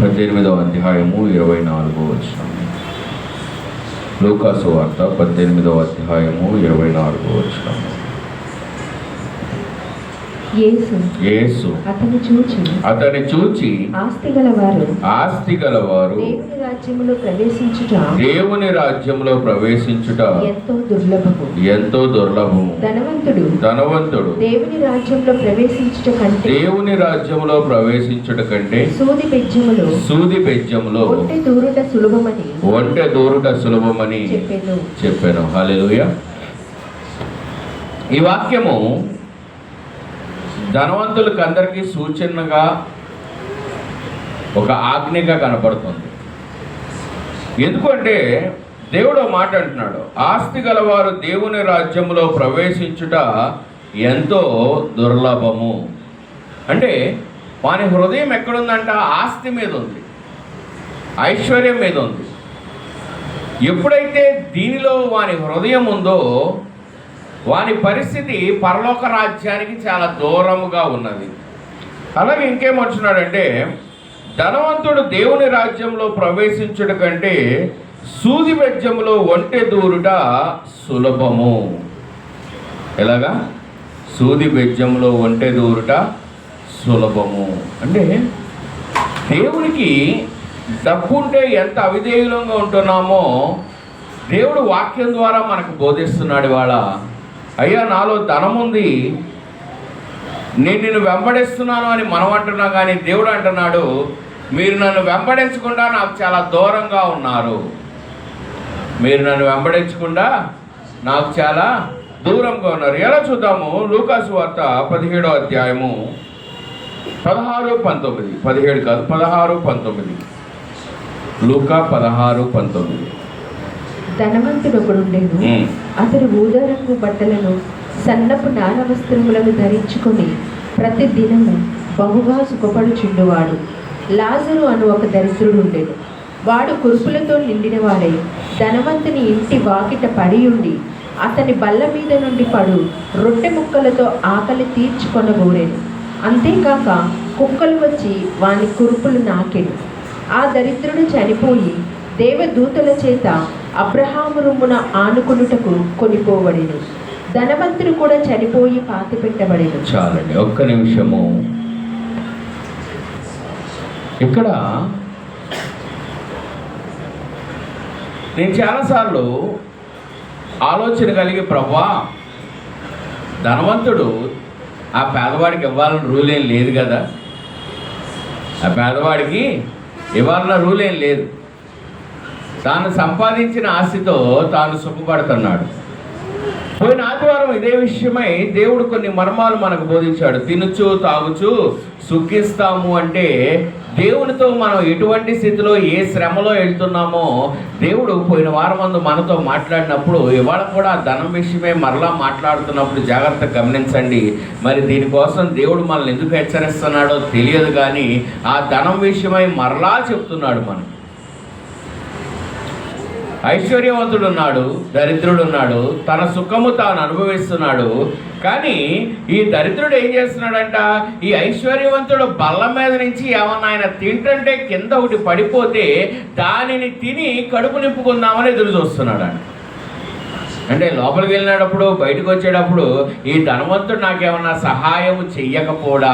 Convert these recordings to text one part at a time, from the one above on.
18వ అధ్యాయము 24వ వచనం. లూకా సువార్త 18వ అధ్యాయము 24వ వచనం. యేసు అతని చూచి ఆస్తి గలవారు దేవుని రాజ్యములో ప్రవేశించుట ఎంతో దుర్లభము. ధనవంతుడు దేవుని రాజ్యములో ప్రవేశించుట కంటే సూది బెజ్జములో ఒంటె దూరుట సులభమని చెప్పాను. హల్లెలూయా. ఈ వాక్యము ధనవంతులకు అందరికీ సూచనగా ఒక ఆజ్ఞగా కనపడుతుంది. ఎందుకంటే దేవుడు మాట అంటున్నాడు, ఆస్తి గలవారు దేవుని రాజ్యములో ప్రవేశించుట ఎంతో దుర్లభము. అంటే వాని హృదయం ఎక్కడుందంట? ఆస్తి మీద ఉంది, ఐశ్వర్యం మీద ఉంది. ఎప్పుడైతే దీనిలో వాని హృదయం ఉందో వాని పరిస్థితి పరలోక రాజ్యానికి చాలా దూరముగా ఉన్నది. అలాగే ఇంకేమంటున్నాడంటే, ధనవంతుడు దేవుని రాజ్యంలో ప్రవేశించుట కంటే సూది బెజ్జములో ఒంటె దూరుట సులభము. ఎలాగా? సూది బెజ్జంలో ఒంటె దూరుట సులభము. అంటే దేవునికి డబ్బు ఉంటే ఎంత అవిధేయులంగా ఉంటున్నామో దేవుడు వాక్యం ద్వారా మనకు బోధిస్తున్నాడు. ఇవాళ అయ్యా నాలో ధనం ఉంది, నేను నిన్ను వెంబడిస్తున్నాను అని మనం అంటున్నాం, కానీ దేవుడు అంటున్నాడు, మీరు నన్ను వెంబడించకుండా నాకు చాలా దూరంగా ఉన్నారు. మీరు నన్ను వెంబడించకుండా నాకు చాలా దూరంగా ఉన్నారు. ఎలా చూద్దాము? లూకా సువార్త 17వ అధ్యాయము 16-19. 17 కాదు, 16-19. లూకా 16-19. ధనవంతుడు ఒకడుండెను. అతడు ఊదా రంగు బట్టలను సన్నపు నార వస్త్రములను ధరించుకొని ప్రతి దినము బహుగా సుఖపడుచుండువాడు. లాజరు అను ఒక దరిద్రుడు ఉండెను. వాడు కురుపులతో నిండిన వాడై ధనవంతుని ఇంటి వాకిట పడి ఉండి అతని బల్ల మీద నుండి పడు రొట్టె ముక్కలతో ఆకలి తీర్చుకొనగోరెను. అంతేకాక కుక్కలు వచ్చి వాని కురుపులు నాకెను. ఆ దరిద్రుడు చనిపోయి దేవదూతల చేత అబ్రహాము రొమ్మున ఆనుకొనుటకు కొనిపోబడెను. ధనవంతుడు కూడా చనిపోయి పాతిపెట్టబడెను. చాలండి, ఒక్క నిమిషము. ఇక్కడ నేను చాలాసార్లు ఆలోచన కలిగి, ప్రభువా ధనవంతుడు ఆ పేదవాడికి ఇవ్వాలని రూల్ ఏం లేదు కదా, ఆ పేదవాడికి ఇవ్వాలన్న రూల్ ఏం లేదు. తాను సంపాదించిన ఆస్తితో తాను సుఖపడుతున్నాడు. పోయిన ఆదివారం ఇదే విషయమై దేవుడు కొన్ని మర్మాలు మనకు బోధించాడు. తినుచు తాగుచు సుఖిస్తాము అంటే దేవునితో మనం ఎటువంటి స్థితిలో ఏ శ్రమలో వెళ్తున్నామో దేవుడు పోయిన వారం ముందు మనతో మాట్లాడినప్పుడు ఇవాళ కూడా ధనం విషయమే మరలా మాట్లాడుతున్నప్పుడు జాగ్రత్తగా గమనించండి. మరి దీనికోసం దేవుడు మనల్ని ఎందుకు హెచ్చరిస్తున్నాడో తెలియదు, కానీ ఆ ధనం విషయమై మరలా చెప్తున్నాడు. మనకి ఐశ్వర్యవంతుడు ఉన్నాడు, దరిద్రుడు ఉన్నాడు, తన సుఖము తాను అనుభవిస్తున్నాడు. కానీ ఈ దరిద్రుడు ఏం చేస్తున్నాడంట? ఈ ఐశ్వర్యవంతుడు బల్ల మీద నుంచి ఏమన్నా ఆయన తింటుంటే కింద ఒకటి పడిపోతే దానిని తిని కడుపు నింపుకుందామని ఎదురు చూస్తున్నాడు. అంటే లోపలికి వెళ్ళినప్పుడు బయటకు వచ్చేటప్పుడు ఈ ధనవంతుడు నాకేమన్నా సహాయము చెయ్యకపోడా,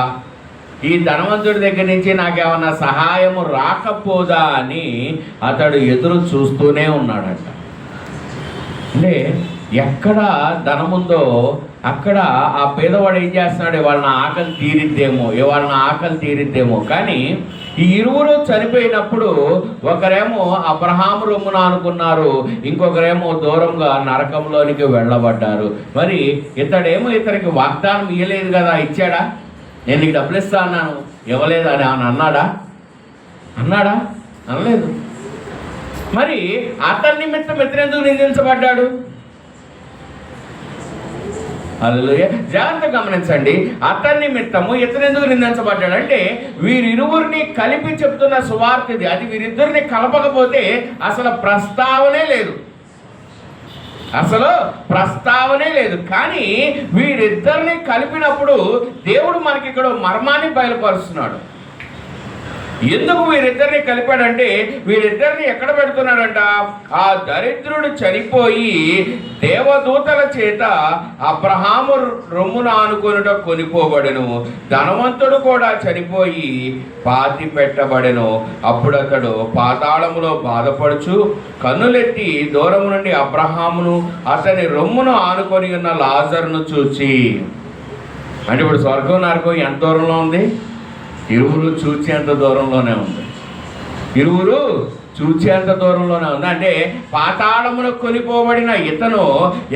ఈ ధనవంతుడి దగ్గర నుంచి నాకేమన్నా సహాయము రాకపోదా అని అతడు ఎదురు చూస్తూనే ఉన్నాడట. అంటే ఎక్కడ ధనముందో అక్కడ ఆ పేదవాడు ఏం చేస్తున్నాడు? ఇవాళ ఆకలి తీరిద్దేమో. కానీ ఈ ఇరువురు చనిపోయినప్పుడు ఒకరేమో అబ్రహాము రొమ్మున అనుకున్నారు, ఇంకొకరేమో దూరంగా నరకంలోనికి వెళ్ళబడ్డారు. మరి ఇతడేమో ఇతనికి వాగ్దానం ఇవ్వలేదు కదా, ఇచ్చాడా? నేను నీకు డబ్బులు ఇస్తా అన్నాను, ఇవ్వలేదు అని ఆయన అన్నాడా? అనలేదు. మరి అతని నిమిత్తం ఇతనెందుకు నిందించబడ్డాడు? హల్లెలూయా. జాగ్రత్తగా గమనించండి. అతని నిమిత్తము ఇతనెందుకు నిందించబడ్డాడు అంటే వీరిరువురిని కలిపి చెప్తున్న సువార్త ఇది. అది వీరిద్దరిని కలపకపోతే అసలు ప్రస్తావనే లేదు. కానీ వీరిద్దరిని కలిపినప్పుడు దేవుడు మనకి ఇక్కడ మర్మాన్ని బయలుపరుస్తున్నాడు. ఎందుకు వీరిద్దరిని కలిపాడంటే వీరిద్దరిని ఎక్కడ పెడుతున్నాడంట? ఆ దరిద్రుడు చనిపోయి దేవదూతల చేత అబ్రహాము రొమ్మున ఆనుకొనుట కొనిపోబడెను, ధనవంతుడు కూడా చనిపోయి పాతి పెట్టబడెను. అప్పుడు అతడు పాతాళములో బాధపడుచు కన్నులెత్తి దూరం నుండి అబ్రహామును అతని రొమ్మును ఆనుకొని ఉన్న లాజరును చూచి. అంటే ఇప్పుడు స్వర్గం నరకం ఎంత దూరంలో ఉంది? ఇరువురు చూచేంత దూరంలోనే ఉంది. ఇరువురు చూచేంత దూరంలోనే ఉంది. అంటే పాతాళమును కొనిపోబడిన ఇతను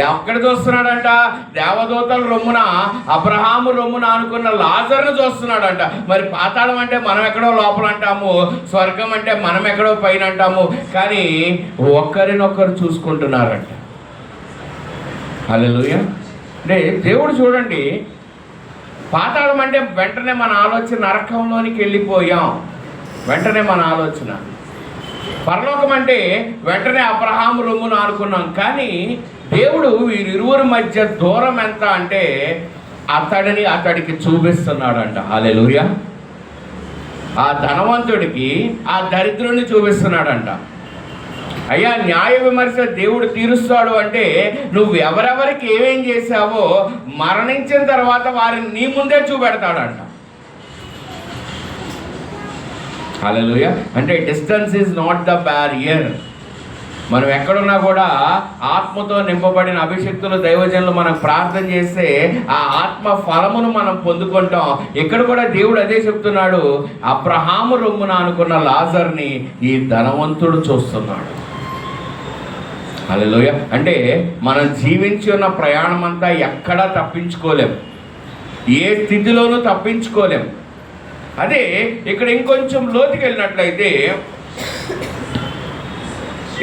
ఎక్కడ చూస్తున్నాడంట? దేవదూతల రొమ్మున అబ్రహాము రొమ్మున అనుకున్న లాజరును చూస్తున్నాడంట. మరి పాతాళం అంటే మనం ఎక్కడో లోపల అంటాము, స్వర్గం అంటే మనం ఎక్కడో పైన అంటాము, కానీ ఒక్కరినొక్కరు చూసుకుంటున్నారంట. హల్లెలూయా. అంటే దేవుడు చూడండి, పాతాళం అంటే వెంటనే మన ఆలోచన నరకంలోనికి వెళ్ళిపోయాం, వెంటనే మన ఆలోచన. పరలోకం అంటే వెంటనే అబ్రహాము రొమ్మును అనుకున్నాం. కానీ దేవుడు వీరిరువురి మధ్య దూరం ఎంత అంటే అతడికి చూపిస్తున్నాడంట. హల్లెలూయా. ఆ ధనవంతుడికి ఆ దరిద్రుని చూపిస్తున్నాడంట. అయ్యా, న్యాయ విమర్శ దేవుడు తీరుస్తాడు అంటే నువ్వు ఎవరెవరికి ఏమేం చేశావో మరణించిన తర్వాత వారిని నీ ముందే చూపెడతాడంట. హల్లెలూయా. అంటే distance is not the barrier. మనం ఎక్కడున్నా కూడా ఆత్మతో నింపబడిన అభిషక్తులు దైవజనులు మనం ప్రార్థన చేస్తే ఆ ఆత్మ ఫలమును మనం పొందుకుంటాం. ఇక్కడ కూడా దేవుడు అదే చెప్తున్నాడు. అబ్రహాము రొమ్మున అనుకున్న లాజర్ని ఈ ధనవంతుడు చూస్తున్నాడు. హల్లెలూయా. అంటే మనం జీవించి ఉన్న ప్రయాణం అంతా ఎక్కడా తప్పించుకోలేం, ఏ స్థితిలోనూ తప్పించుకోలేం. అదే ఇక్కడ ఇంకొంచెం లోతుకి వెళ్ళినట్లయితే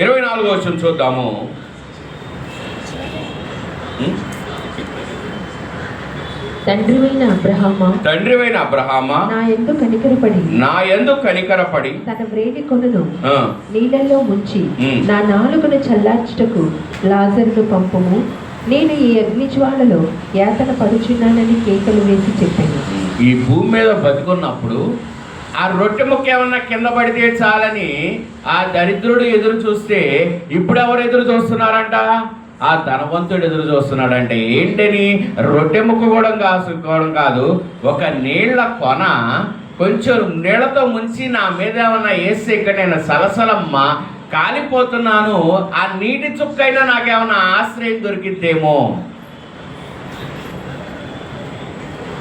24వ వచనం చూద్దాము. తండ్రివైన అబ్రహామా, నా యందు కనికరపడి తన వ్రేలి కొనను నీళ్ళల్లో ముంచి నా నాలుకను చల్లార్చుటకు లాజరును పంపుము, నేను ఈ అగ్నిజ్వాలలో యాతన పడుచున్నానని కేకలు వేసి చెప్పాను. ఈ భూమి మీద బతుకున్నప్పుడు ఆ రొట్టె ముక్క ఏమన్నా కింద పడితే చాలని ఆ దరిద్రుడు ఎదురు చూస్తే ఇప్పుడు ఎవరు ఎదురు చూస్తున్నారంట? ఆ ధనవంతుడు ఎదురు చూస్తున్నాడంటే ఏంటని? రొట్టె ముక్క కూడా కాసుకోవడం కాదు, ఒక నీళ్ల కొన కొంచెం నీళ్లతో ముంచి నా మీద ఏమన్నా వేస్తే ఇక్కడ నేను సలసలమ్మ కాలిపోతున్నాను, ఆ నీటి చుక్కైనా నాకేమన్నా ఆశ్రయం దొరికిద్దేమో.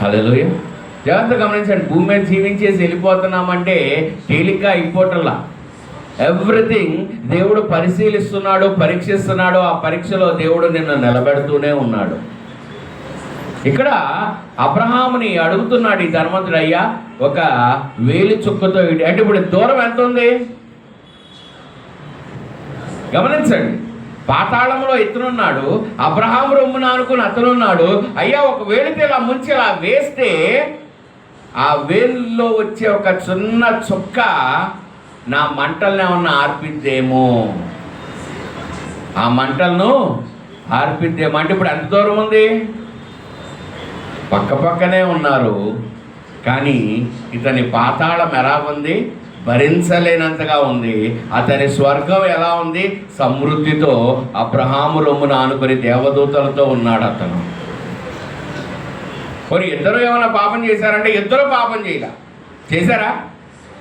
హల్లెలూయా. జాగ్రత్త గమనించండి. భూమి మీద జీవించేసి వెళ్ళిపోతున్నామంటే తేలిగ్గా అయిపోవటంలా. ఎవ్రీథింగ్ దేవుడు పరిశీలిస్తున్నాడు, పరీక్షిస్తున్నాడు. ఆ పరీక్షలో దేవుడు నిన్ను నిలబెడుతూనే ఉన్నాడు. ఇక్కడ అబ్రహాముని అడుగుతున్నాడు ఈ ధనవంతుడు, అయ్యా ఒక వేలి చుక్కతో అంటే ఇప్పుడు దూరం ఎంత ఉంది గమనించండి. పాతాళంలో ఇతనున్నాడు, అబ్రహాము రొమ్మున అనుకుని అతనున్నాడు. అయ్యా ఒక వేలితో ఇలా ముంచి ఇలా వేస్తే ఆ వేలులో వచ్చే ఒక చిన్న చుక్క నా మంటల్ని ఏమన్నా ఆర్పిద్దేమో, ఆ మంటలను ఆర్పిద్దేమో. అంటే ఇప్పుడు ఎంత దూరం ఉంది? పక్క పక్కనే ఉన్నారు, కానీ ఇతని పాతాళం ఎలా ఉంది? భరించలేనంతగా ఉంది. అతని స్వర్గం ఎలా ఉంది? సమృద్ధితో అబ్రహాము రొమ్మున ఆనుకొని దేవదూతలతో ఉన్నాడు అతను. మరి ఇద్దరు ఏమైనా పాపం చేశారంటే ఇద్దరు పాపం చేయలే. చేశారా?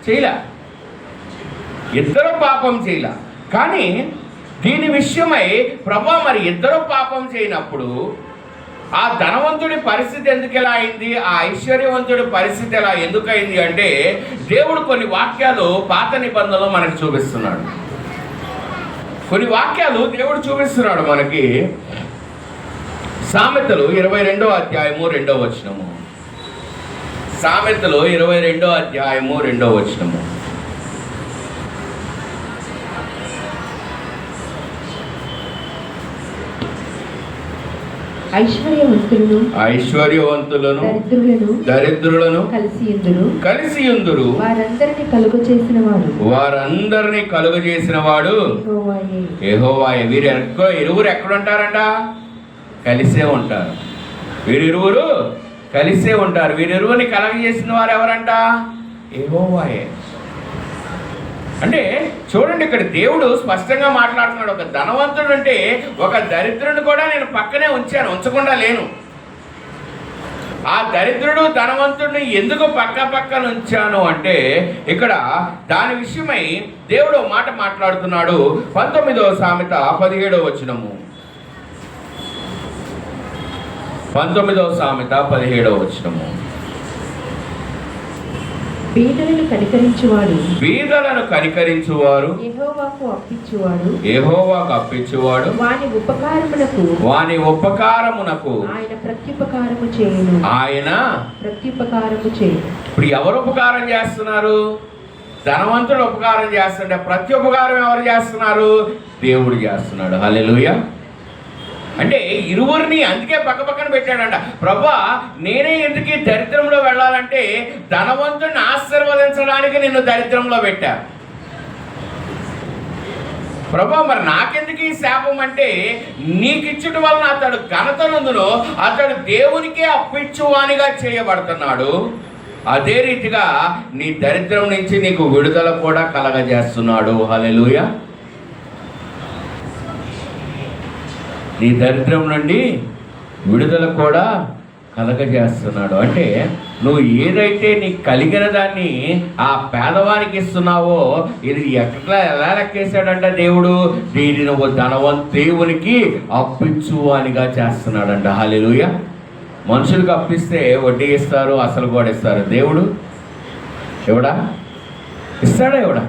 చేయలే. ఇద్దరు పాపం చేయలే. కానీ దీని విషయమై ప్రభు మరి ఇద్దరు పాపం చేయనప్పుడు ఆ ధనవంతుడి పరిస్థితి ఎందుకు ఎలా అయింది? ఆ ఐశ్వర్యవంతుడి పరిస్థితి ఎలా ఎందుకు అయింది అంటే దేవుడు కొన్ని వాక్యాలు పాత నిబంధనలో మనకు చూపిస్తున్నాడు. కొన్ని వాక్యాలు దేవుడు చూపిస్తున్నాడు మనకి. సామెతలు 22వ అధ్యాయము 2వ వచనము. సామెతలు 22వ అధ్యాయము 2వ వచనము. ఐశ్వర్యవంతులను దరిద్రులను కలిసియుందురు. వారందరినీ కలుగ చేసిన వాడు యెహోవాయే. ఇరువురు ఎక్కడుంటారంట? కలిసే ఉంటారు. వీరిరువురు కలిసే ఉంటారు. వీరిరువురిని కలగజేసిన వారు ఎవరంట? యెహోవాయే. అంటే చూడండి, ఇక్కడ దేవుడు స్పష్టంగా మాట్లాడుతున్నాడు. ఒక ధనవంతుడు అంటే ఒక దరిద్రుని కూడా నేను పక్కనే ఉంచాను, ఉంచకుండా లేను. ఆ దరిద్రుడు ధనవంతుడిని ఎందుకు పక్కన ఉంచాను అంటే ఇక్కడ దాని విషయమై దేవుడు మాట మాట్లాడుతున్నాడు. 19వ సామెత 17వ వచనము. 19వ సామెత 17వ వచనము. బీదలను కనికరించువాడు యెహోవాకు అప్పించువాడు వాని ఉపకారమునకు ఆయన ప్రత్యుపకారము చేయును. ఇప్పుడు ఎవరు ఉపకారం చేస్తున్నారు? ధనవంతుడు ఉపకారం చేస్తుంటే ప్రతి ఉపకారం ఎవరు చేస్తున్నారు? దేవుడు చేస్తున్నాడు. హల్లెలూయా. అంటే ఇరువురిని అందుకే పక్కన పెట్టాడంట. ప్రభా, నేనే ఎందుకు ఈ దరిద్రంలో వెళ్ళాలంటే ధనవంతుడిని ఆశీర్వదించడానికి నిన్ను దరిద్రంలో పెట్టా. ప్రభా, మరి నాకెందుకు ఈ శాపం అంటే నీకిచ్చుట వలన అతడు ఘనతనందును అతడు దేవునికే అప్పిచ్చువానిగా చేయబడుతున్నాడు. అదే రీతిగా నీ దరిద్రం నుంచి నీకు విడుదల కూడా కలగజేస్తున్నాడు. హల్లెలూయా. నీ దరిద్రం నుండి విడుదల కూడా కలగజేస్తున్నాడు. అంటే నువ్వు ఏదైతే నీకు కలిగిన దాన్ని ఆ పేదవానికి ఇస్తున్నావో ఇది ఎలా లెక్కేశాడంట దేవుడు? దీన్ని నువ్వు దేవునికి అప్పించువానిగా చేస్తున్నాడంట. హల్లెలూయా. మనుషులకు అప్పిస్తే వడ్డీ ఇస్తారు, అసలు కూడా ఇస్తారు. దేవుడు ఎవడా ఇస్తాడా? ఎవడా?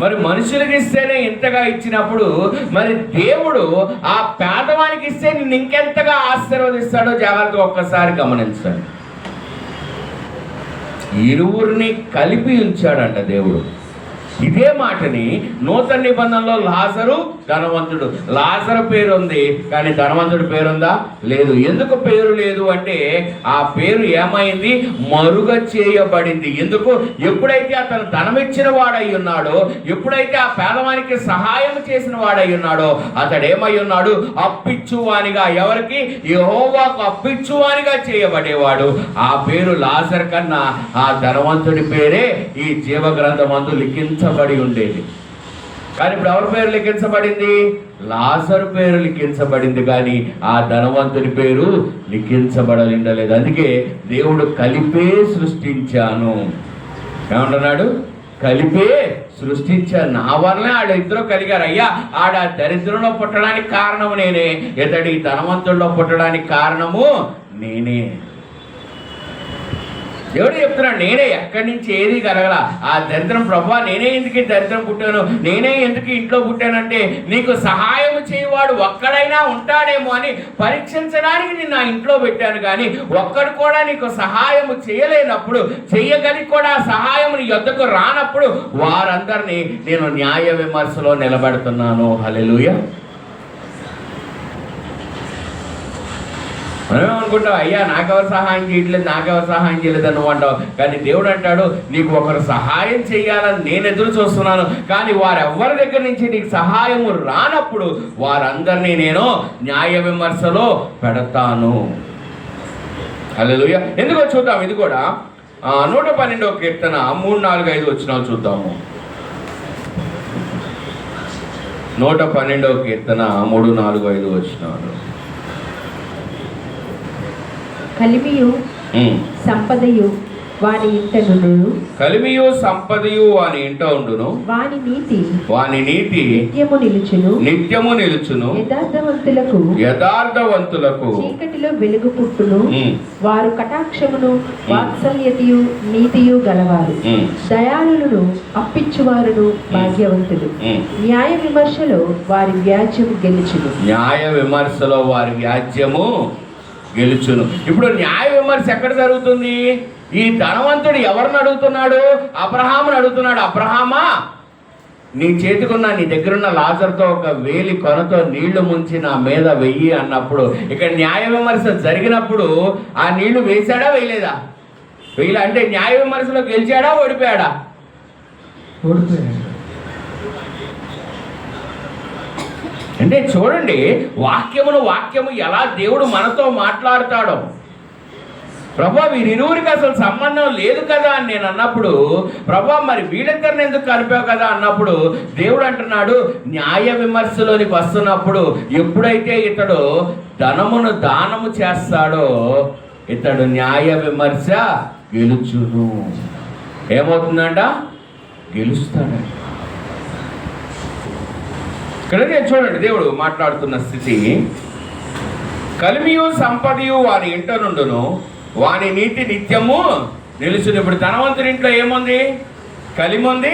మరి మనుషులకి ఇస్తేనే ఇంతగా ఇచ్చినప్పుడు మరి దేవుడు ఆ పేదవానికి ఇస్తే నిన్ను ఇంకెంతగా ఆశీర్వదిస్తాడో జాగ్రత్తగా ఒక్కసారి గమనించండి. ఇరువురిని కలిపి ఉంచాడంట దేవుడు. ఇదే మాటని నూతన నిబంధనలో లాజరు ధనవంతుడు. లాజరు పేరు ఉంది కానీ ధనవంతుడి పేరుందా? లేదు. ఎందుకు పేరు లేదు అంటే ఆ పేరు ఏమైంది? మరుగ చేయబడింది. ఎందుకు? ఎప్పుడైతే అతను ధనమిచ్చిన వాడై ఉన్నాడో, ఎప్పుడైతే ఆ పేదవానికి సహాయం చేసిన వాడై ఉన్నాడో అతడు ఏమై ఉన్నాడు? అప్పిచ్చువానిగా. ఎవరికి? యెహోవాకు అప్పిచ్చువానిగా చేయబడేవాడు. ఆ పేరు లాజర్ కన్నా ఆ ధనవంతుడి పేరే ఈ జీవగ్రంథమందు లిఖించబడి ఉండేది. కానీ ఇప్పుడు ఎవరి పేరు లిఖించబడింది? లాజరు పేరు లిఖించబడింది, కానీ ఆ ధనవంతుని పేరు లిఖించబడలేదు. అందుకే దేవుడు కలిపే సృష్టించాను ఏమంటున్నాడు? కలిపే సృష్టించాను. నా వల్లనే ఆడిద్దరూ కలిగారు. అయ్యా, ఆడ దరిద్రంలో పుట్టడానికి కారణము నేనే, ఇతడి ధనవంతుల్లో పుట్టడానికి కారణము నేనే. దేవుడు చెప్తున్నాడు, నేనే ఎక్కడి నుంచి ఏది కలగల. ఆ దరిద్రం ప్రభా నేనే ఎందుకు దరిద్రం పుట్టాను, నేనే ఎందుకు ఇంట్లో పుట్టానంటే నీకు సహాయం చేయవాడు ఒక్కడైనా ఉంటాడేమో అని పరీక్షించడానికి నేను నా ఇంట్లో పెట్టాను. కానీ ఒక్కడు కూడా నీకు సహాయం చేయలేనప్పుడు, చెయ్యగలిగి కూడా సహాయం నీ యొద్దకు రానప్పుడు వారందరినీ నేను న్యాయ విమర్శలో నిలబెడుతున్నాను. హల్లెలూయా. మనమే అనుకుంటావు, అయ్యా నాకెవరు సహాయం చేయలేదు నువ్వు అంటావు. కానీ దేవుడు అంటాడు, నీకు ఒకరు సహాయం చేయాలని నేను ఎదురు చూస్తున్నాను. కానీ వారెవ్వరి దగ్గర నుంచి నీకు సహాయము రానప్పుడు వారందరినీ నేను న్యాయ విమర్శలో పెడతాను. హల్లెలూయా. ఎందుకో చూద్దాం. ఇది కూడా 112వ కీర్తన 3, 4, 5 వచనాలు చూద్దాము. 112వ కీర్తన 3, 4, 5 వచనాలు. కలిమియు సంపదయు వాని ఇంట నుండును, కలిమియు సంపదయు వాని ఇంట ఉండును, వాని నీతి నిత్యము నిలుచును, యథార్థవంతులకు చీకటిలో వెలుగు పుట్టును, వారు కటాక్షమును వాత్సల్యతయు నీతియు గలవారు, దయాళులను అప్పిచ్చువారును భాగ్యవంతులు, న్యాయ విమర్శలో వారి వ్యాజ్యము గెలుచును. న్యాయ విమర్శలో వారి వ్యాజ్యము గెలుచును. ఇప్పుడు న్యాయ విమర్శ ఎక్కడ జరుగుతుంది? ఈ ధనవంతుడు ఎవరిని అడుగుతున్నాడు? అబ్రహాముని అడుగుతున్నాడు. అబ్రహామా, నీ చేతికున్న నీ దగ్గరున్న లాజర్తో ఒక వేలి కొనతో నీళ్లు ముంచి నా మీద వెయ్యి అన్నప్పుడు ఇక్కడ న్యాయ విమర్శ జరిగినప్పుడు ఆ నీళ్లు వేశాడా వేయలేదా? వేయలే. అంటే న్యాయ విమర్శలో గెలిచాడా ఓడిపోయాడా? ఓడిపోయాడు. అంటే చూడండి, వాక్యము ఎలా దేవుడు మనతో మాట్లాడతాడో. ప్రభా వీరిరువురికి అసలు సంబంధం లేదు కదా అని నేను అన్నప్పుడు, ప్రభా మరి వీళ్ళిద్దరిని ఎందుకు కలిపావు కదా అన్నప్పుడు దేవుడు అంటున్నాడు, న్యాయ విమర్శలోనికి వస్తున్నప్పుడు ఎప్పుడైతే ఇతడు ధనమును దానము చేస్తాడో ఇతడు న్యాయ విమర్శ గెలుచును. ఏమవుతుందంట? గెలుస్తాడంట. ఇక్కడ చూడండి దేవుడు మాట్లాడుతున్న స్థితి. కలిమియు సంపదయు వాని ఇంట నుండును, వాని నీతి నిత్యము నిలుచును. ఇప్పుడు ధనవంతుడి ఇంట్లో ఏముంది? కలిమి ఉంది,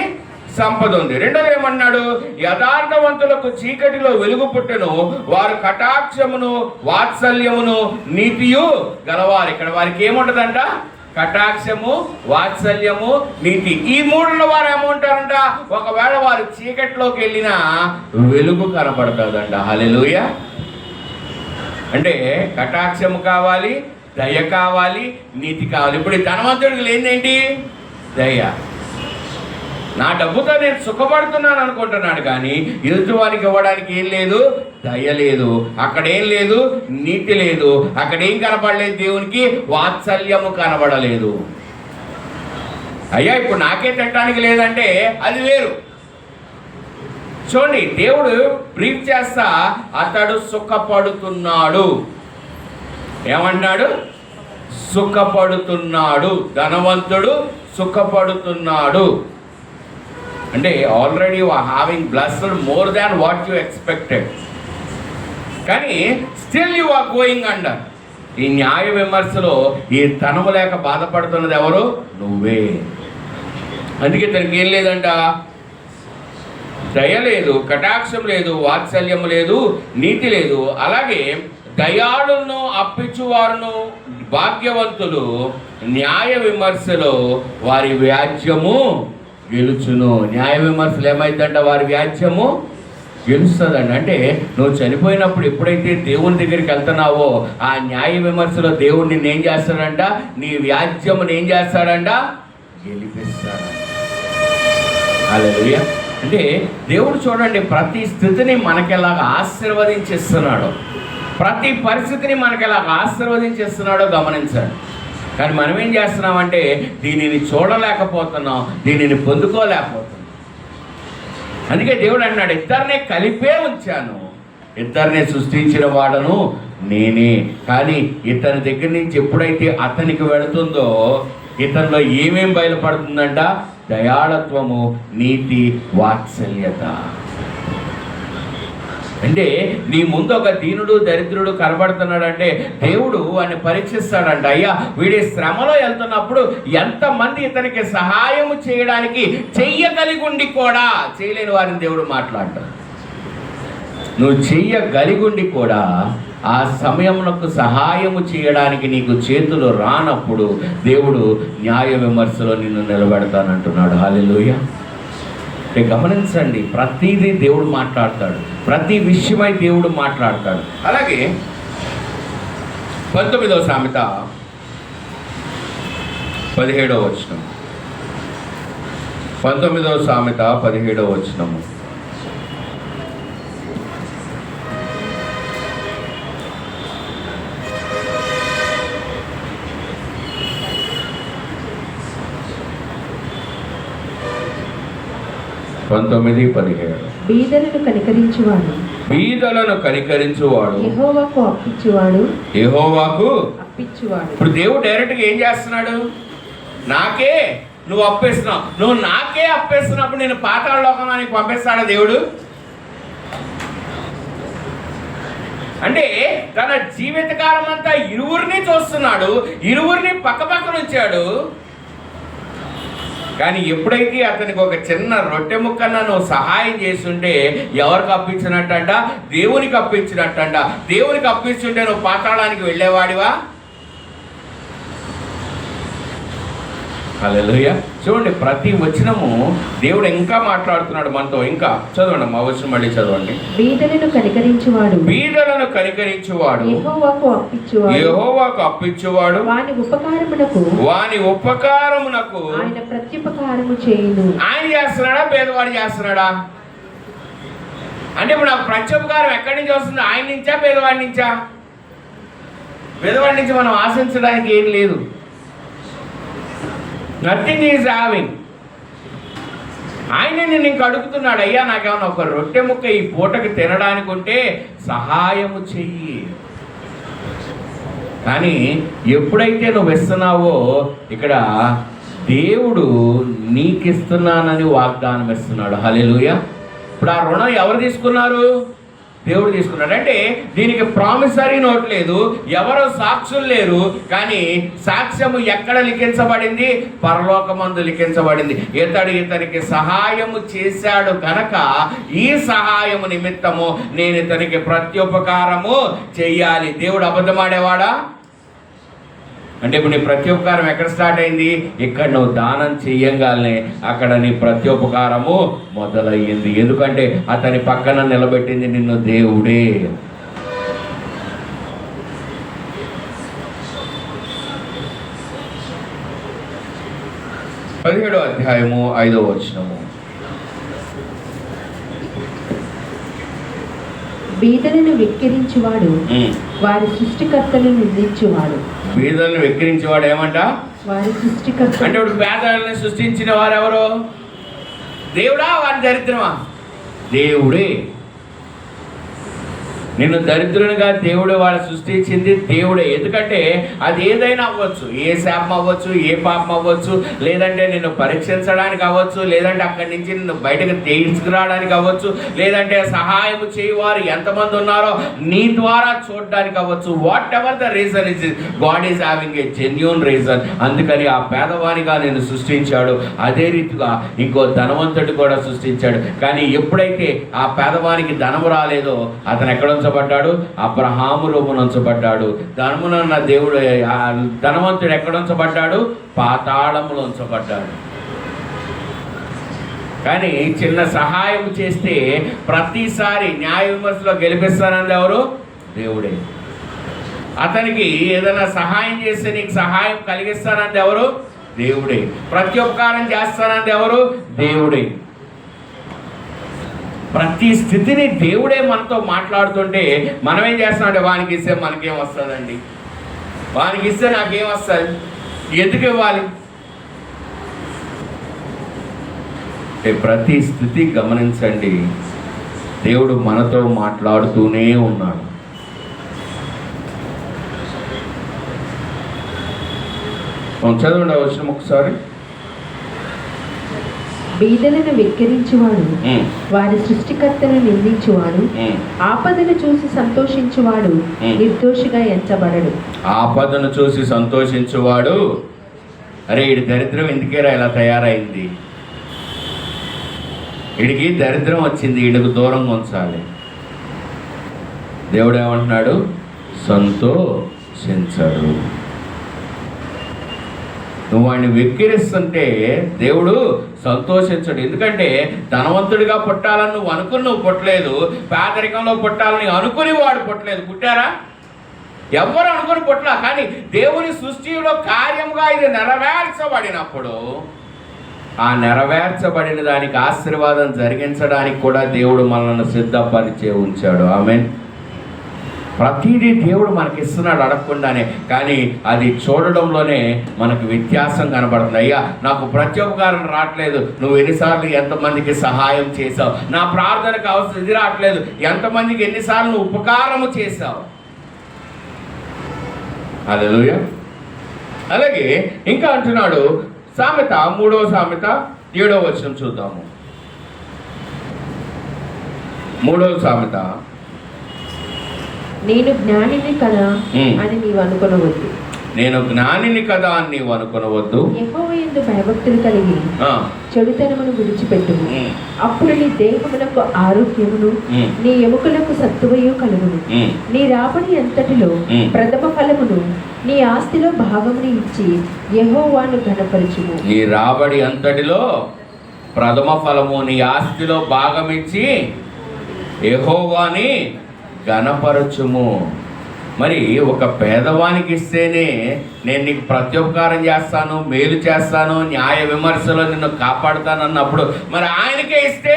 సంపద ఉంది. రెండోది ఏమన్నాడు? యథార్థవంతులకు చీకటిలో వెలుగు పుట్టెను, వారు కటాక్షమును వాత్సల్యమును నీతియు గలవారు. ఇక్కడ వారికి ఏముంటదంట? కటాక్షము, వాత్సల్యము, నీతి. ఈ మూడులో వారు ఏమంటారంట? ఒకవేళ వారు చీకటిలోకి వెళ్ళినా వెలుగు కనబడుతుందంట. హల్లెలూయా. అంటే కటాక్షము కావాలి, దయ కావాలి, నీతి కావాలి. ఇప్పుడు ఈ ధనవంతుడికి లేదేంటి? దయ. నా డబ్బుతో నేను సుఖపడుతున్నాను అనుకుంటున్నాడు, కానీ ఎదుటి వారికి ఇవ్వడానికి ఏం లేదు? దయ లేదు. అక్కడేం లేదు? నీతి లేదు. అక్కడేం కనపడలేదు? దేవునికి వాత్సల్యము కనబడలేదు. అయ్యా ఇప్పుడు నాకే తినడానికి లేదంటే అది వేరు. చూడండి, దేవుడు బ్రీఫ్ చేస్తా అతడు సుఖపడుతున్నాడు. ఏమన్నాడు? సుఖపడుతున్నాడు. ధనవంతుడు సుఖపడుతున్నాడు. అంటే already you are having blessed more than what you expected, కానీ still you are going under. ఈ న్యాయ విమర్శలో ఈ ధనము లేక బాధపడుతున్నది ఎవరు? నువ్వే. అందుకే తనకి ఏం లేదంట? దయ లేదు, కటాక్షం లేదు, వాత్సల్యము లేదు, నీతి లేదు. అలాగే దయాళులను అప్పించువారును భాగ్యవంతులు న్యాయ విమర్శలో వారి వ్యాజ్యము గెలుచును. న్యాయ విమర్శలు ఏమైందంట? వారి వ్యాజ్యము గెలుస్తుందండి. అంటే నువ్వు చనిపోయినప్పుడు ఎప్పుడైతే దేవుని దగ్గరికి వెళ్తున్నావో ఆ న్యాయ విమర్శలో దేవుడు నిన్ను ఏం చేస్తాడంట? నీ వ్యాజ్యమును ఏం చేస్తాడంట? గెలిపిస్తాడు. హల్లెలూయా. అంటే దేవుడు చూడండి ప్రతి స్థితిని మనకెలాగ ఆశీర్వదించిస్తున్నాడో, ప్రతి పరిస్థితిని మనకెలాగ ఆశీర్వదించిస్తున్నాడో గమనించండి. కానీ మనం ఏం చేస్తున్నామంటే దీనిని చూడలేకపోతున్నాం, దీనిని పొందుకోలేకపోతున్నాం. అందుకే దేవుడు అన్నాడు, ఇద్దరినే కలిపే ఉంచాను, ఇద్దరినే సృష్టించిన వాడను నేనే. కానీ ఇతని దగ్గర నుంచి ఎప్పుడైతే అతనికి వెళుతుందో ఇతనిలో ఏమేం బయలుపడుతుందంట? దయాళత్వము, నీతి, వాత్సల్యత. అంటే నీ ముందు ఒక దీనుడు దరిద్రుడు కనబడుతున్నాడంటే దేవుడు వాడిని పరీక్షిస్తాడంట. అయ్యా వీడి శ్రమలో వెళ్తున్నప్పుడు ఎంతమంది ఇతనికి సహాయము చేయడానికి చెయ్యగలిగుండి కూడా చేయలేని వారిని దేవుడు మాట్లాడతాడు. నువ్వు చెయ్యగలిగుండి కూడా ఆ సమయమునకు సహాయము చేయడానికి నీకు చేతులు రానప్పుడు దేవుడు న్యాయ విమర్శలో నిన్ను నిలబెడతానంటున్నాడు. హల్లెలూయా. గమనించండి, ప్రతిదీ దేవుడు మాట్లాడతాడు, ప్రతి విషయమై దేవుడు మాట్లాడతాడు. అలాగే 19వ సామెత 17వ వచనం. 19వ సామెత 17వ వచనము. బీదలను కనికరించువాడు యెహోవాకు అప్పించువాడు. ఇప్పుడు దేవుడు డైరెక్ట్గా ఏం చేస్తున్నాడు? నాకే నువ్వు అప్పేస్తున్నావు, నువ్వు నాకే అప్పేస్తున్నప్పుడు నేను పాతాళ లోకానికి పంపిస్తాడా దేవుడు? అంటే తన జీవితకాలం అంతా ఇరువురిని చూస్తున్నాడు, ఇరువురిని పక్కపక్కన ఉంచాడు. కానీ ఎప్పుడైతే అతనికి ఒక చిన్న రొట్టె ముక్కన్న నువ్వు సహాయం చేస్తుంటే ఎవరికి అప్పించినట్టంట? దేవునికి అప్పించినట్టంట. దేవునికి అప్పించుంటే నువ్వు పాతాళానికి వెళ్ళేవాడివా? హల్లెలూయా. చూడండి ప్రతి వచనము దేవుడు ఇంకా మాట్లాడుతున్నాడు మనతో. ఇంకా చదవండి మా వచనం మళ్ళీ చదవండి. బీదలను కనికరించువాడు యెహోవాకు అప్పించువాడు వాని ఉపకారమునకు ఆయన ప్రత్యుపకారము చేయును. ఆయన చేస్తున్నాడా? పేదవాడు చేస్తున్నాడా? అంటే ఇప్పుడు నాకు ప్రత్యుపకారం ఎక్కడి నుంచి వస్తుంది? ఆయన నుంచా పేదవాడి నుంచా? పేదవాడి నుంచి మనం ఆశించడానికి ఏం లేదు. Nothing is having. ఆయన నేను ఇంక అడుగుతున్నాడు, అయ్యా నాకేమన్నా ఒక రొట్టె ముక్క ఈ పూటకి తినడానికి ఉంటే సహాయము చెయ్యి. కానీ ఎప్పుడైతే నువ్వు ఇస్తున్నావో ఇక్కడ దేవుడు నీకిస్తున్నానని వాగ్దానం ఇస్తున్నాడు. హల్లెలూయా. ఇప్పుడు ఆ రుణం ఎవరు తీసుకున్నారు? దేవుడు తీసుకున్నాడు. అంటే దీనికి ప్రామిసరీ నోట్ లేదు, ఎవరో సాక్షులు లేరు, కానీ సాక్ష్యము ఎక్కడ లిఖించబడింది? పరలోకమందు లిఖించబడింది. ఇతనికి సహాయము చేశాడు కనుక ఈ సహాయము నిమిత్తము నేను ఇతనికి ప్రత్యుపకారము చెయ్యాలి. దేవుడు అబద్ధమాడేవాడా? అంటే ఇప్పుడు నీ ప్రత్యుపకారం ఎక్కడ స్టార్ట్ అయింది? ఇక్కడ నువ్వు దానం చెయ్యగానే అక్కడ నీ ప్రత్యుపకారము మొదలయ్యింది. ఎందుకంటే అతని పక్కన నిలబెట్టింది నిన్ను దేవుడే. పదిహేడో అధ్యాయము 5వ వచనము. బీదలను వెక్కిరించువాడు వారి సృష్టికర్తలను నిందించువాడు. బీదలను వెక్కిరించేవాడు ఏమంట? వారి సృష్టికర్త. అంటే ఇప్పుడు పేదలను సృష్టించిన వారు ఎవరు? దేవుడా? వారి దరిద్రమా? దేవుడే. నిన్ను దరిద్రునిగా దేవుడు వాడు సృష్టించింది దేవుడే. ఎందుకంటే అది ఏదైనా అవ్వచ్చు, ఏ శాపం అవ్వచ్చు, ఏ పాపం అవ్వచ్చు, లేదంటే నిన్ను పరీక్షించడానికి అవ్వచ్చు, లేదంటే అక్కడి నుంచి నిన్ను బయటకు తీసుకురావడానికి అవ్వచ్చు, లేదంటే సహాయం చేయవారు ఎంతమంది ఉన్నారో నీ ద్వారా చూడడానికి అవ్వచ్చు. What ever the reason is, God is having a genuine reason. అందుకని ఆ పేదవానిగా నేను సృష్టించాడు. అదే రీతిగా ఇంకో ధనవంతుడు కూడా సృష్టించాడు. కానీ ఎప్పుడైతే ఆ పేదవానికి ధనము రాలేదో అతను ఎక్కడ ఉంచబడ్డాడు? అబ్రహాములో ఉంచబడ్డాడు. ధనమునన్న దేవుడు, ధనవంతుడు ఎక్కడ ఉంచబడ్డాడు? పాతాళములో ఉంచబడ్డాడు. కానీ చిన్న సహాయం చేస్తే ప్రతిసారి న్యాయ విమర్శలో గెలిపిస్తానంది ఎవరు? దేవుడే. అతనికి ఏదైనా సహాయం చేస్తే నీకు సహాయం కలిగిస్తానంది ఎవరు? దేవుడే. ప్రత్యుపకారం చేస్తానంది ఎవరు? దేవుడే. ప్రతి స్థితిని దేవుడే మనతో మాట్లాడుతుంటే మనం ఏం చేస్తామంటే వానికి ఇస్తే మనకేం వస్తుందండి, వానికి ఇస్తే నాకేం వస్తుంది, ఎందుకు ఇవ్వాలి? ప్రతి స్థితి గమనించండి, దేవుడు మనతో మాట్లాడుతూనే ఉన్నాడు. చదవండి వచ్చిన ఒకసారి. బీదలను వెక్కిరించువాడు వారి సృష్టికర్తను నిందించువాడు ఆపదను చూసి సంతోషించువాడు నిర్దోషిగా ఎంచబడడు. ఆపదను చూసి సంతోషించువాడు, అరే ఈడి దరిద్రం ఎందుకేరా ఇలా తయారైంది, వీడికి దరిద్రం వచ్చింది, వీడికి దూరంగా ఉంచాలి. దేవుడు ఏమంటున్నాడు? సంతోషించడు. నువ్వు వాడిని వెక్కిరిస్తుంటే దేవుడు సంతోషించడు. ఎందుకంటే ధనవంతుడిగా పుట్టాలని నువ్వు అనుకుని నువ్వు పుట్టలేదు, పేదరికంలో పుట్టాలని అనుకుని వాడు పుట్టలేదు. పుట్టారా? ఎవరు అనుకుని పుట్టలా. కానీ దేవుని సృష్టిలో కార్యముగా ఇది నెరవేర్చబడినప్పుడు ఆ నెరవేర్చబడిన దానికి ఆశీర్వాదం జరిగించడానికి కూడా దేవుడు మనల్ని సిద్ధపరిచే ఉంచాడు. ఆమేన్. ప్రతిదీ దేవుడు మనకి ఇస్తున్నాడు అడగకుండానే. కానీ అది చూడడంలోనే మనకు వ్యత్యాసం కనబడుతుంది. అయ్యా నాకు ప్రత్యుపకారం రావట్లేదు, నువ్వు ఎన్నిసార్లు ఎంతమందికి సహాయం చేసావు, నా ప్రార్థనకు అవసరం ఇది రావట్లేదు, ఎంతమందికి ఎన్నిసార్లు నువ్వు ఉపకారము చేసావు. హల్లెలూయా. అలాగే ఇంకా అంటున్నాడు సామెత 3వ సామెత 7వ వచనం చూద్దాము. 3వ సామెత. నేను జ్ఞానిని కదా అని నీవు అనుకొనవద్దు. నేను జ్ఞానిని కదా అని నీవు అనుకొనవద్దు. యెహోవా యందు భయభక్తులు కలిగి చెడుతనమును విడిచిపెట్టుము. అప్పుడు నీ దేహమునకు ఆరోగ్యమును నీ ఎముకలకు సత్తువయు కలుగును. నీ రాబడి అంతటిలో ప్రథమ ఫలమును నీ ఆస్తిలో భాగముని ఇచ్చి యెహోవాను ఘనపరచుము. నీ రాబడి అంతటిలో ప్రథమ ఫలము నీ ఆస్తిలో భాగమిచ్చి యెహోవాని ఘనపరచుము. మరి ఒక పేదవానికి ఇస్తేనే నేను నీకు ప్రత్యుపకారం చేస్తాను, మేలు చేస్తాను, న్యాయ విమర్శలో నిన్ను కాపాడుతాను అన్నప్పుడు మరి ఆయనకే ఇస్తే,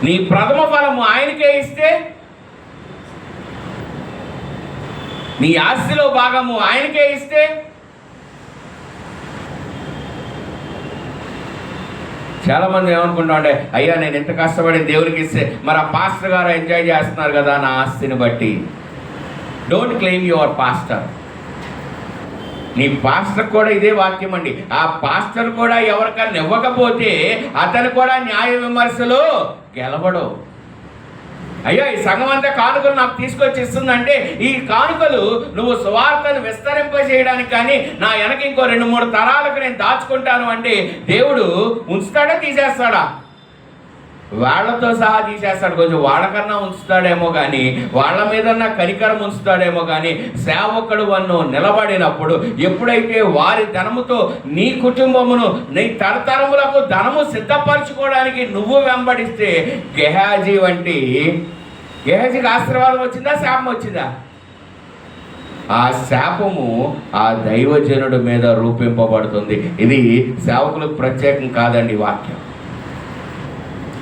నీ ప్రథమ ఫలము ఆయనకే ఇస్తే, నీ ఆస్తిలో భాగము ఆయనకే ఇస్తే చాలామంది ఏమనుకుంటా అంటే, అయ్యా నేను ఎంత కష్టపడి దేవునికి ఇస్తే మరి ఆ పాస్టర్ గారు ఎంజాయ్ చేస్తున్నారు కదా నా ఆస్తిని బట్టి. Don't claim your pastor. నీ పాస్టర్ కూడా ఇదే వాక్యం అండి. ఆ పాస్టర్ కూడా ఎవరికన్నా ఇవ్వకపోతే అతను కూడా న్యాయ విమర్శలు గెలవడు. అయ్యా ఈ సంఘం అంతా కానుకలు నాకు తీసుకొచ్చి ఇస్తుందంటే ఈ కానుకలు నువ్వు సువార్తను విస్తరింపజేయడానికి కానీ నా వెనక ఇంకో 2-3 తరాలకు నేను దాచుకుంటాను అంటే దేవుడు ఉంచుతాడా తీసేస్తాడా? వాళ్ళతో సహా తీసేస్తాడు. కొంచెం వాళ్ళకన్నా ఉంచుతాడేమో కానీ, వాళ్ళ మీద కనికరం ఉంచుతాడేమో కానీ, సేవకుడు వన్ను నిలబడినప్పుడు ఎప్పుడైతే వారి ధనముతో నీ కుటుంబమును నీ తరతరములకు ధనము సిద్ధపరచుకోవడానికి నువ్వు వెంబడిస్తే గెహాజీకి ఆశీర్వాదం వచ్చిందా, శాపం వచ్చిందా? ఆ శాపము ఆ దైవజనుడి మీద రూపింపబడుతుంది. ఇది సేవకులకు ప్రత్యేకం కాదండి. వాక్యం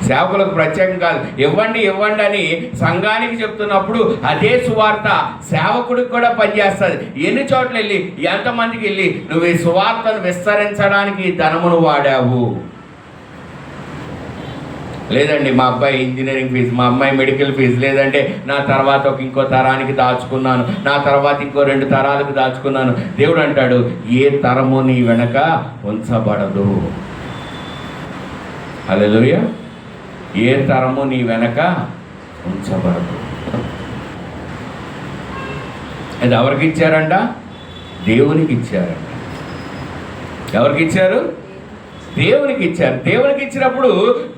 సేవకులకు ప్రత్యేకం కాదు. ఇవ్వండి ఇవ్వండి అని సంఘానికి చెప్తున్నప్పుడు అదే సువార్త సేవకుడికి కూడా పనిచేస్తుంది. ఎన్ని చోట్ల వెళ్ళి ఎంతమందికి వెళ్ళి నువ్వు ఈ సువార్తను విస్తరించడానికి ధనమును వాడావు? లేదండి మా అబ్బాయి ఇంజనీరింగ్ ఫీజు, మా అమ్మాయి మెడికల్ ఫీజు, లేదంటే నా తర్వాత ఇంకో తరానికి దాచుకున్నాను, నా తర్వాత ఇంకో 2 తరాలకు దాచుకున్నాను. దేవుడు అంటాడు ఏ తరము నీ వెనక ఉంచబడదు. హల్లెలూయా. ఏ తరము నీ వెనక ఉంచబడదు. అది ఎవరికి ఇచ్చారంట? దేవునికి ఇచ్చారంట. ఎవరికి ఇచ్చారు? దేవునికి ఇచ్చారు. దేవునికి ఇచ్చినప్పుడు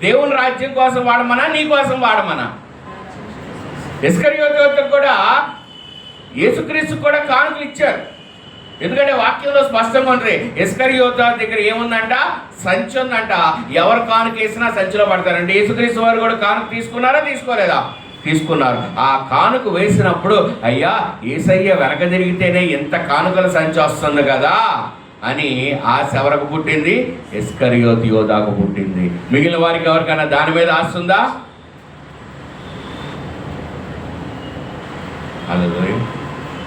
దేవుని రాజ్యం కోసం వాడమనా, నీ కోసం వాడమనా? ఇస్కరియోతు కూడా యేసుక్రీస్తు కూడా కానుకలు ఇచ్చారు. ఎందుకంటే వాక్యంలో స్పష్టంగా ఉంది. ఇస్కరియోతు దగ్గర ఏముందంట? సంచి ఉందంట. ఎవరు కానుక వేసినా సంచిలో పడతారండి. యేసుక్రీస్తు వారు కూడా కానుక తీసుకున్నారా, తీసుకోలేదా? తీసుకున్నారు. ఆ కానుక వేసినప్పుడు అయ్యా యేసయ్య వెనక తిరిగితేనే ఎంత కానుకల సంచి వస్తుంది కదా అని ఆశ ఎవరికి పుట్టింది? ఇస్కరియోతు యోధాకు పుట్టింది. మిగిలిన వారికి ఎవరికైనా దాని మీద ఆశ ఉందా? హల్లెలూయా.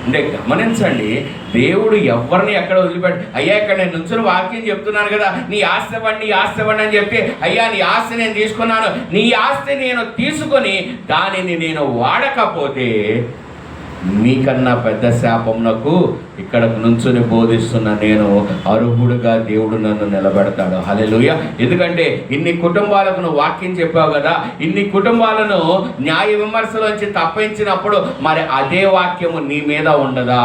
అంటే గమనించండి, దేవుడు ఎవరిని ఎక్కడ వదిలిపెట్ట. అయ్యా ఇక్కడ నేను నుంచుని వాక్యం చెప్తున్నాను కదా, నీ ఆస్తి ఇవ్వండి, నీ ఆస్తి ఇవ్వండి అని చెప్పి, అయ్యా నీ ఆస్తి నేను తీసుకున్నాను, నీ ఆస్తి నేను తీసుకొని దానిని నేను వాడకపోతే మీకన్నా పెద్ద శాపమునకు ఇక్కడ నుంచుని బోధిస్తున్న నేను అర్హుడుగా దేవుడు నన్ను నిలబెడతాడు. హల్లెలూయా. ఎందుకంటే ఇన్ని కుటుంబాలకు నువ్వు వాక్యం చెప్పావు కదా, ఇన్ని కుటుంబాలను న్యాయ విమర్శలోంచి తప్పించినప్పుడు మరి అదే వాక్యము నీ మీద ఉండదా?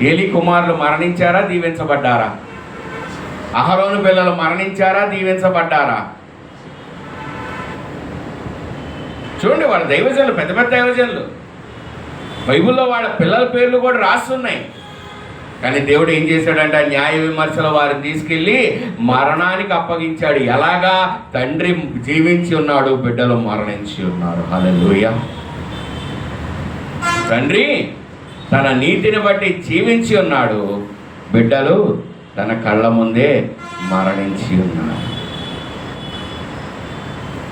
ఏలీ కుమారులు మరణించారా, దీవించబడ్డారా? అహరోను పిల్లలు మరణించారా, దీవించబడ్డారా? చూడండి, వాళ్ళ దైవజనులు పెద్ద పెద్ద దైవజనులు, బైబిల్లో వాళ్ళ పిల్లల పేర్లు కూడా రాస్తున్నాయి. కానీ దేవుడు ఏం చేశాడంటే న్యాయ విమర్శలో వారిని తీసుకెళ్ళి మరణానికి అప్పగించాడు. ఎలాగా? తండ్రి జీవించి ఉన్నాడు, బిడ్డలు మరణించి ఉన్నారు. హల్లెలూయా. తండ్రి తన నీతిని బట్టి జీవించి ఉన్నాడు, బిడ్డలు తన కళ్ళ ముందే మరణించి ఉన్నారు.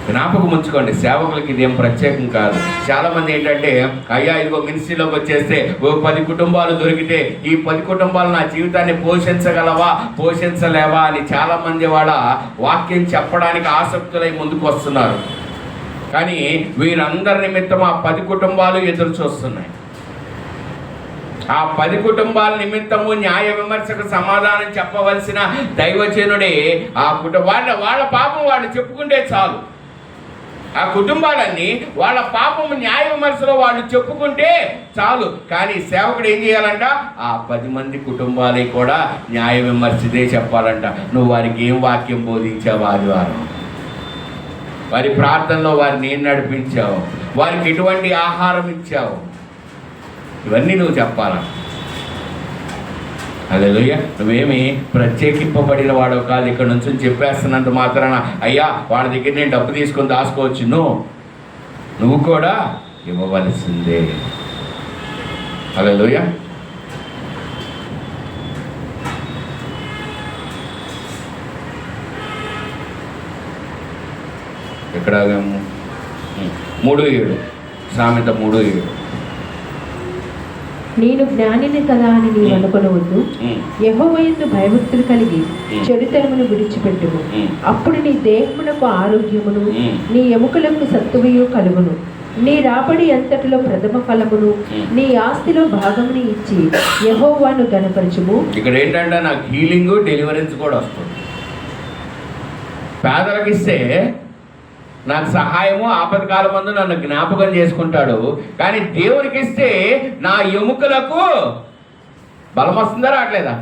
జ్ఞాపకం ఉంచుకోండి, సేవకులకి ఇదేం ప్రత్యేకం కాదు. చాలామంది ఏంటంటే అయ్యా ఇదిగో మినిస్ట్రీలోకి వచ్చేస్తే 10 కుటుంబాలు దొరికితే ఈ 10 కుటుంబాలు నా జీవితాన్ని పోషించగలవా, పోషించలేవా అని చాలామంది వాళ్ళ వాక్యం చెప్పడానికి ఆసక్తులై ముందుకు వస్తున్నారు. కానీ వీరందరి నిమిత్తం ఆ 10 కుటుంబాలు ఎదురు చూస్తున్నాయి. ఆ 10 కుటుంబాల నిమిత్తము న్యాయ విమర్శకు సమాధానం చెప్పవలసిన దైవజనుడే ఆ వాళ్ళ పాపం వాళ్ళు చెప్పుకుంటే చాలు. ఆ కుటుంబాలన్నీ వాళ్ళ పాపము న్యాయ విమర్శలో వాళ్ళు చెప్పుకుంటే చాలు. కానీ సేవకుడు ఏం చేయాలంట? ఆ 10 మంది కుటుంబాలకి కూడా న్యాయ విమర్శదే చెప్పాలంట. నువ్వు వారికి ఏం వాక్యం బోధించావు ఆదివారం, వారి ప్రార్థనలో వారిని ఏం నడిపించావు, వారికి ఎటువంటి ఆహారం ఇచ్చావు, ఇవన్నీ నువ్వు చెప్పాలా. హల్లెలూయా. నువ్వేమి ప్రత్యేకింపబడిన వాడవు కాదు. ఇక్కడ నుంచి చెప్పేస్తున్నంత మాత్రాన అయ్యా వాళ్ళ దగ్గర నేను డబ్బు తీసుకొని దాచుకోవచ్చు. నువ్వు కూడా ఇవ్వవలసిందే. హల్లెలూయా. ఇక్కడ 3:7 సామెత 3:7. నేను జ్ఞానిని కదా అని నీవు అనుకొనవద్దు. యెహోవాయందు భయభక్తులు కలిగి చెడుతనమును విడిచిపెట్టుము. అప్పుడు నీ దేహమునకు ఆరోగ్యమును నీ ఎముకలకు సత్తువయు కలుగును. నీ రాబడి అంతటిలో ప్రథమ ఫలమును నీ ఆస్తిలో భాగముని ఇచ్చి యెహోవాను గణపరచుము. ఇక్కడ ఏంటంటే నాకు హీలింగ్, డెలివరెన్స్ కూడా వస్తుంది. పేదలకు ఇస్తే నాకు సహాయము, ఆపదకాలం మందు నన్ను జ్ఞాపకం చేసుకుంటాడు. కానీ దేవునికి ఇస్తే నా ఎముకలకు బలం వస్తుందా రావట్లేదా?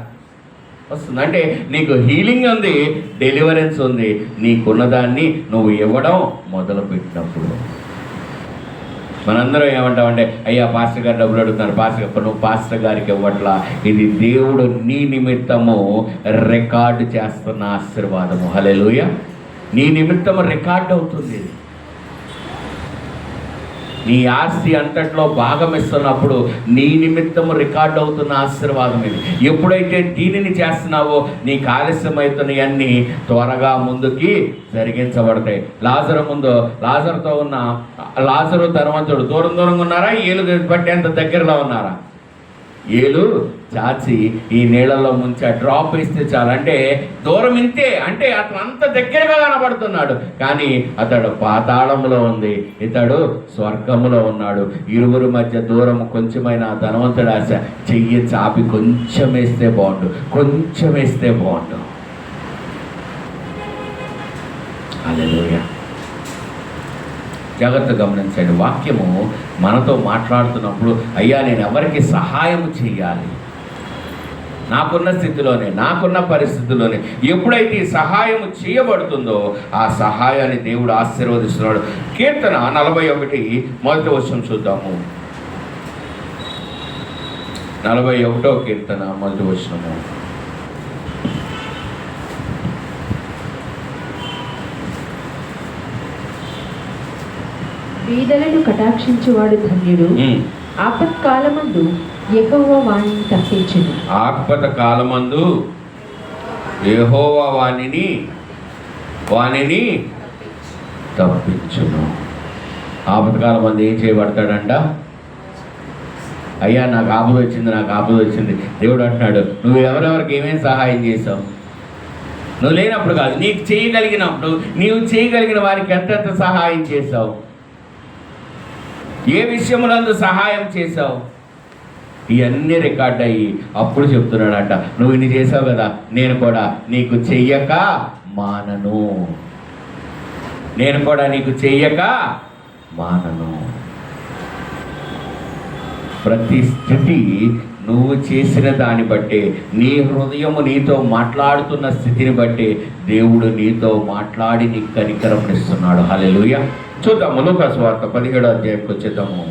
వస్తుంది. అంటే నీకు హీలింగ్ ఉంది, డెలివరెన్స్ ఉంది. నీకున్నదాన్ని నువ్వు ఇవ్వడం మొదలు పెట్టినప్పుడు. మనందరం ఏమంటామంటే, అయ్యా పాస్టర్ గారు డబ్బులు అడుగుతున్నారు, పాస్టర్ గారు నువ్వు పాస్టర్ గారికి ఇవ్వట్లా. ఇది దేవుడు నీ నిమిత్తము రికార్డు చేస్తున్న ఆశీర్వాదము. హల్లెలూయా. నీ నిమిత్తము రికార్డ్ అవుతుంది ఇది. నీ ఆస్తి అంతట్లో భాగం ఇస్తున్నప్పుడు నీ నిమిత్తము రికార్డ్ అవుతున్న ఆశీర్వాదం ఇది. ఎప్పుడైతే దీనిని చేస్తున్నావో నీకు ఆలస్యమవుతున్నవన్నీ త్వరగా ముందుకి జరిగించబడతాయి. లాజరుతో ఉన్న లాజరు ధనవంతుడు దూరంగా ఉన్నారా? ఏలు పట్టేంత దగ్గరలో ఉన్నారా? ఏలు చాచి ఈ నీళ్ళలో ముంచి ఆ డ్రాప్ వేస్తే చాలు. అంటే దూరం ఇంతే, అంటే అతను అంత దగ్గరగా కనబడుతున్నాడు. కానీ అతడు పాతాళంలో ఉంది, ఇతడు స్వర్గములో ఉన్నాడు. ఇరువురి మధ్య దూరం కొంచెమైన ధనవంతుడు ఆశ చెయ్యి చాపి కొంచెం వేస్తే బాగుండు, కొంచెం వేస్తే బాగుండు. హల్లెలూయా. జాగ్రత్త గమనించండి. వాక్యము మనతో మాట్లాడుతున్నప్పుడు, అయ్యా నేను ఎవరికి సహాయం చేయాలి, నాకున్న స్థితిలోనే, నాకున్న పరిస్థితుల్లోనే ఎప్పుడైతే ఈ సహాయం చేయబడుతుందో ఆ సహాయాన్ని దేవుడు ఆశీర్వదిస్తున్నాడు. కీర్తన 41 మొదటి వచనం చూద్దాము. 41వ కీర్తన మొదటి వచనము. బీదలను కటాక్షించువాడు ధన్యుడు. ఆపత్కాలమందు యెహోవా వాణిని తప్పించును. ఆపత్కాలమందు యెహోవా వాణిని తప్పించును. ఆపత్కాలం మంది ఏం చేయబడతాడంట? అయ్యా నాకు ఆపద వచ్చింది. దేవుడు అంటున్నాడు, నువ్వు ఎవరెవరికి ఏమేమి సహాయం చేసావు? నువ్వు లేనప్పుడు కాదు, నీకు చేయగలిగినప్పుడు నీవు చేయగలిగిన వారికి ఎంతెంత సహాయం చేసావు, ఏ విషయములందు సహాయం చేసావు, ఇవన్నీ రికార్డ్ అయ్యి అప్పుడు చెప్తున్నాడట, నువ్వు ఇన్ని చేసావు కదా, నేను కూడా నీకు చెయ్యక మానను, ప్రతి స్థితి నువ్వు చేసిన దాన్ని బట్టే, నీ హృదయము నీతో మాట్లాడుతున్న స్థితిని బట్టే దేవుడు నీతో మాట్లాడి నీకు కనికరం ఇస్తున్నాడు. హల్లెలూయా. చూద్దాము లూకా సువార్త 17వ అధ్యాయంకి వచ్చేద్దాము.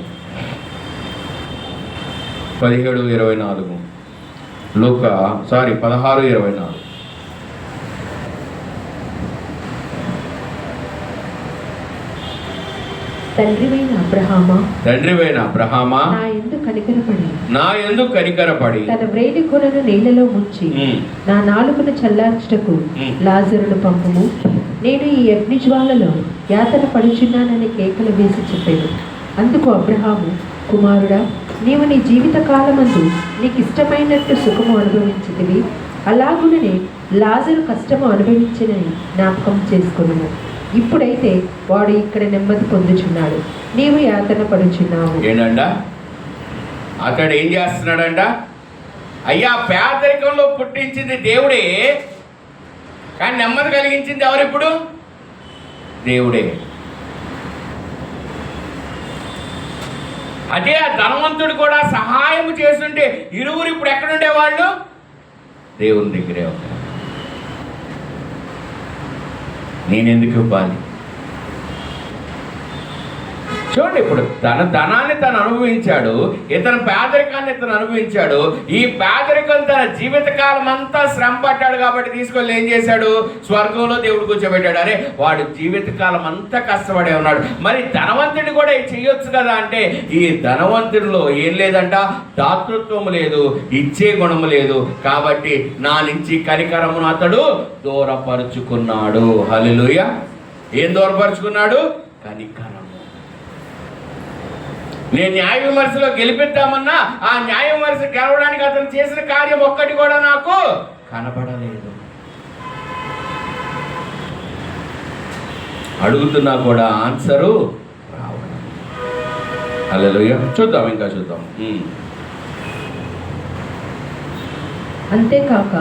16:24. 16:24. తండ్రివైన అబ్రహామా, నా యందు కనికరపడి తన వ్రేలి కొనను నీళ్లలో ముంచి నా నాలుకను చల్లార్చుటకు లాజరును పంపుము. నేను ఈ అగ్నిజ్వాలలో యాతన పడుచున్నానని కేకలు వేసి చెప్పాడు. అందుకు అబ్రహాము, కుమారుడా, నీవు నీ జీవిత కాలమందు నీకు ఇష్టమైనట్టు సుఖము అనుభవించితివి, అలాగుననే లాజరు కష్టము అనుభవించినని జ్ఞాపకం చేసుకొనుము. ఇప్పుడైతే వాడు ఇక్కడ నెమ్మది పొందుచున్నాడు, నీవు యాతన పడుచున్నావు. ఏంటంట? అతడు ఏం చేస్తున్నాడంట? అయ్యా పేదరికంలో పుట్టించింది దేవుడే, కానీ నెమ్మది కలిగించింది ఎవరిప్పుడు? దేవుడే. అదే ఆ ధనవంతుడు కూడా సహాయం చేస్తుంటే ఇరువురు ఇప్పుడు ఎక్కడుండేవాళ్ళు? దేవుని దగ్గరే ఉంటారు. నేనెందుకు ఇవ్వాలి? చూడండి, ఇప్పుడు తన ధనాన్ని తను అనుభవించాడు, ఇతను పేదరికాన్ని ఇతను అనుభవించాడు. ఈ పేదరికం తన జీవితకాలం అంతా శ్రమ పడ్డాడు కాబట్టి తీసుకొని ఏం చేశాడు? స్వర్గంలో దేవుడు కూర్చోబెట్టాడు. అరే వాడు జీవితకాలం అంతా కష్టపడే ఉన్నాడు, మరి ధనవంతుడిని కూడా చెయ్యొచ్చు కదా అంటే, ఈ ధనవంతుడిలో ఏం లేదంట? దాతృత్వము లేదు, ఇచ్చే గుణము లేదు. కాబట్టి నా నుంచి కనికరమును అతడు దూరపరుచుకున్నాడు. హల్లెలూయా. ఏం దూరపరుచుకున్నాడు? కనికరం. నేను న్యాయ విమర్శలో గెలిపిద్దామన్నా ఆ న్యాయ విమర్శ గెలవడానికి అతను చేసిన కార్యం ఒక్కటి కూడా నాకు కనబడలేదు. అడుగుతున్నా కూడా ఆన్సరు రావడం. హల్లెలూయా. చూద్దాం, ఇంకా చూద్దాం. అంతేకాక